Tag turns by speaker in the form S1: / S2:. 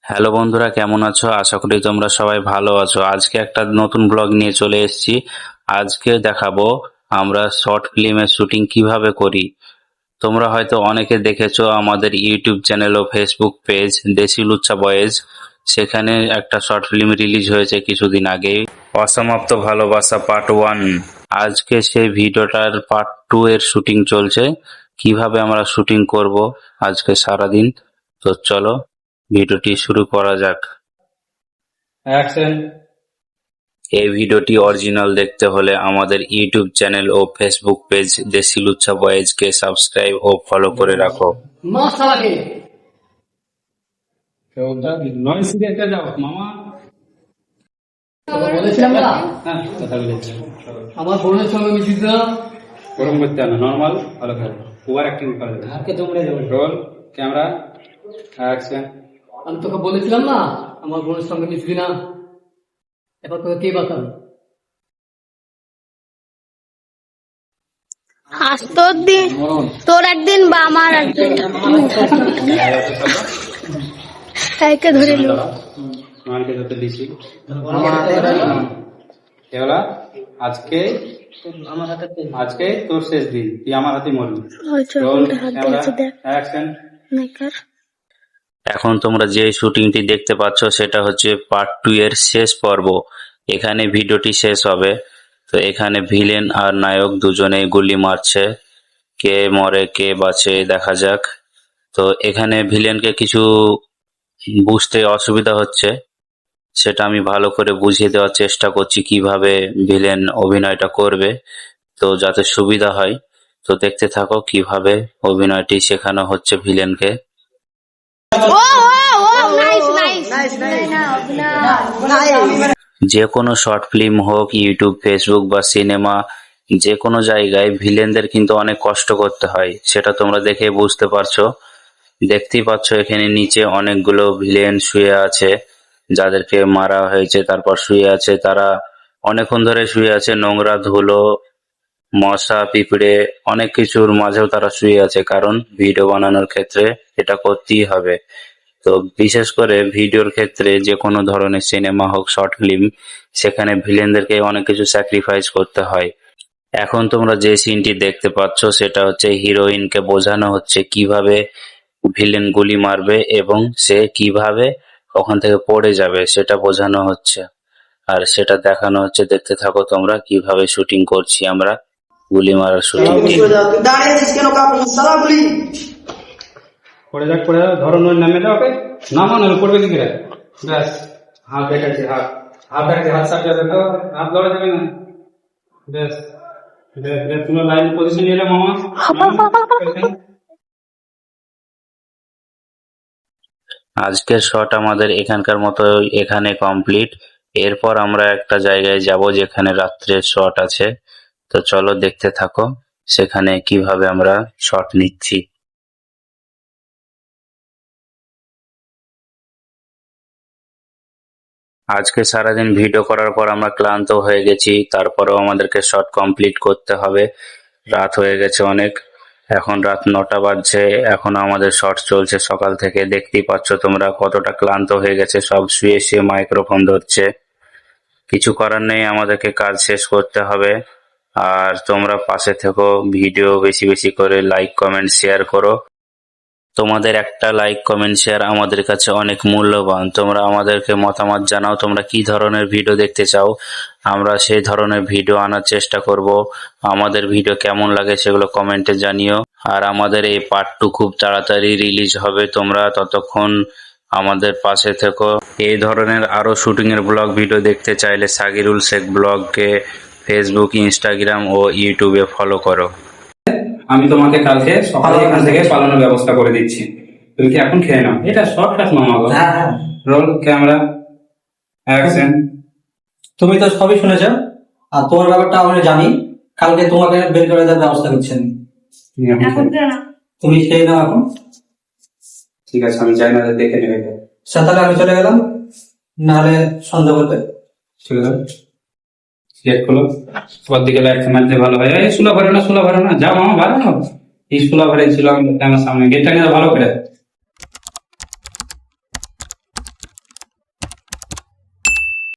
S1: Hello বন্ধুরা, কেমন আছো? আশা করি তোমরা সবাই ভালো আছো। আজকে একটা নতুন ব্লগ নিয়ে চলে এসেছি। আজকে দেখাবো আমরা শর্ট ফিল্মের শুটিং কিভাবে করি। তোমরা হয়তো অনেকে দেখেছো আমাদের ইউটিউব চ্যানেল ও ফেসবুক পেজ দেশি লুচ্চা বয়েজ। সেখানে একটা শর্ট ফিল্ম রিলিজ হয়েছে কিছুদিন আগে, অসমাপ্ত ভালোবাসা পার্ট 1। আজকে সেই ভিডিওটার পার্ট 2 এর শুটিং চলছে। কিভাবে আমরা শুটিং করব আজকে সারাদিন, তো চলো ভিডিওটি শুরু করা যাক।
S2: অ্যাকশন।
S1: এই ভিডিওটি অরিজিনাল দেখতে হলে আমাদের ইউটিউব চ্যানেল ও ফেসবুক পেজ দেশি লুচ্চা বয়েজকে সাবস্ক্রাইব ও ফলো করে রাখো।
S2: মাশাআল্লাহ। নয় সিরিয়াসটা যাও মামা।
S3: বলেছিলাম না
S2: হ্যাঁ, কথা বলেছি।
S3: আমার বোনের সঙ্গে মিশিস না।
S2: গরম করতে না, নরমাল ভালো খাবে। ওভার অ্যাক্টিং করা যাবে।
S3: হাতকে তোমরা যাবে।
S2: Roll, camera, action.
S3: আমি তোকে বলেছিলাম না আমার বোনের সঙ্গে মিশবি না। এবার তোকে কে বাঁচাবে?
S4: আজ তোর দিন, তোর একদিন বা আমার একদিন। একে ধরে লো।
S2: মানকে যত দিছি এগুলা আজকে আজকে তোর শেষ দিন, তুই আমার হাতে মরবি। Roll, camera, action.
S1: এখন তোমরা যে শুটিংটি দেখতে পাচ্ছ সেটা হচ্ছে পার্ট 2 এর শেষ পর্ব। এখানে ভিডিওটি শেষ হবে। তো এখানে ভিলেন আর নায়ক দুজনেই গুলি মারছে, কে মরে কে বাঁচে দেখা যাক। তো এখানে ভিলেনকে কিছু বুঝতে অসুবিধা হচ্ছে, সেটা আমি ভালো করে বুঝিয়ে দেওয়ার চেষ্টা করছি কিভাবে ভিলেন অভিনয়টা করবে, তো যাতে সুবিধা হয়। তো দেখতে থাকো কিভাবে অভিনয়টি শেখানো হচ্ছে ভিলেনকে।
S4: ও নাইস নাইস নাইস।
S1: যে কোনো শর্ট ফিল্ম হোক, ইউটিউব, ফেসবুক বা সিনেমা, যে কোনো জায়গায় ভিলেনদের কিন্তু অনেক কষ্ট করতে হয়, সেটা তোমরা দেখে বুঝতে পারছো। দেখতেই পাচ্ছ এখানে নিচে অনেকগুলো ভিলেন শুয়ে আছে, যাদেরকে মারা হয়েছে তারপর শুয়ে আছে। তারা অনেকক্ষণ ধরে শুয়ে আছে, নোংরা ধুলো মশা পিঁপড়ে অনেক কিছুর মাঝেও তারা শুয়ে আছে, কারণ ভিডিও বানানোর ক্ষেত্রে এটা করতেই হবে। তো বিশেষ করে ভিডিওর ক্ষেত্রে যে কোনো ধরনের সিনেমা হোক, শর্ট ফিল্ম, সেখানে ভিলেনদেরকে অনেক কিছু স্যাক্রিফাইস করতে হয়। এখন তোমরা যে সিনটি দেখতে পাচ্ছ সেটা হচ্ছে হিরোইনকে বোঝানো হচ্ছে কিভাবে ভিলেন গুলি মারবে এবং সে কিভাবে ওখান থেকে পড়ে যাবে সেটা বোঝানো হচ্ছে, আর সেটা দেখানো হচ্ছে। দেখতে থাকো তোমরা কিভাবে শুটিং করছি আমরা গুলি মারার শুটিংটি।
S2: পড়ে যাক, ধরো, নয় নামে যাও। ওকে, নামা নয় পড়বে কি করে? ব্যাস, হাত দেখাচ্ছি, হাত হাত দেখাচ্ছি, হাত সাপড়ে যাবে, হাত ধরা যাবে না। ব্যাস, তুমি লাইন পজিশন নিয়ে যাও মামা।
S1: আজকের শট আমাদের এখানকার মতো এখানে কমপ্লিট। এরপর আমরা একটা জায়গায় যাব যেখানে রাত্রের শট আছে। তো চলো দেখতে থাকো সেখানে কিভাবে আমরা শট নিচ্ছি। আজকে সারাদিন ভিডিও করার পর আমরা ক্লান্ত হয়ে গেছি, তারপরেও আমাদেরকে শট কমপ্লিট করতে হবে। রাত হয়ে গেছে অনেক, এখন রাত 9টা বাজছে। এখন আমাদের শট চলছে সকাল থেকে। দেখতেই পাচ্ছ তোমরা কতটা ক্লান্ত হয়ে গেছে, সব শুয়ে শুয়ে মাইক্রোফোন ধরছে। কিছু করার নেই, আমাদেরকে কাজ শেষ করতে হবে। আর তোমরা পাশে থেকো, ভিডিও বেশি বেশি করে লাইক কমেন্ট শেয়ার করো। তোমাদের একটা লাইক কমেন্ট শেয়ার আমাদের কাছে অনেক মূল্যবান। তোমরা আমাদেরকে মতামত জানাও তোমরা কি ধরনের ভিডিও দেখতে চাও, আমরা সেই ধরনের ভিডিও আনার চেষ্টা করব। আমাদের ভিডিও কেমন লাগে সেগুলো কমেন্টে জানিও। আর আমাদের এই পার্ট 2 খুব তাড়াতাড়ি রিলিজ হবে, তোমরা ততক্ষণ আমাদের পাশে থেকো। এই ধরনের আরো শুটিং এর ব্লগ ভিডিও দেখতে চাইলে সাগিরুল শেখ ব্লগকে ফেসবুক, ইনস্টাগ্রাম ও ইউটিউবে ফলো করো।
S2: আমি তোমাকে কালকে সকালে এখান থেকে পালানোর ব্যবস্থা করে দিচ্ছি, তুমি কি এখন খেয়ে নাও। এটা শর্টকাট মামা। Roll, camera, action.
S5: তুমি তো সবই শুনেছ, আর তোমার ব্যাপারটা আমি জানি। কালকে তোমাকে বের করে দেওয়ার ব্যবস্থা করছি আমি। তুমি খেয়ে নাও এখন।
S2: ঠিক আছে, আমি যাই না, দেখে নেবে।
S5: তাহলে আমি চলে গেলাম, নাহলে সন্ধ্যা করবে।
S2: ঠিক আছে, গেট খোলো। সবার দিকে লাইট মারতে ভালো হয়। এই সুলা ভরে না, সুলা ভরে না, যাও মামা, ভালো না। এই সুলা ভরে ছিল আমার সামনে, গেটটা নিয়ে ভালো করে।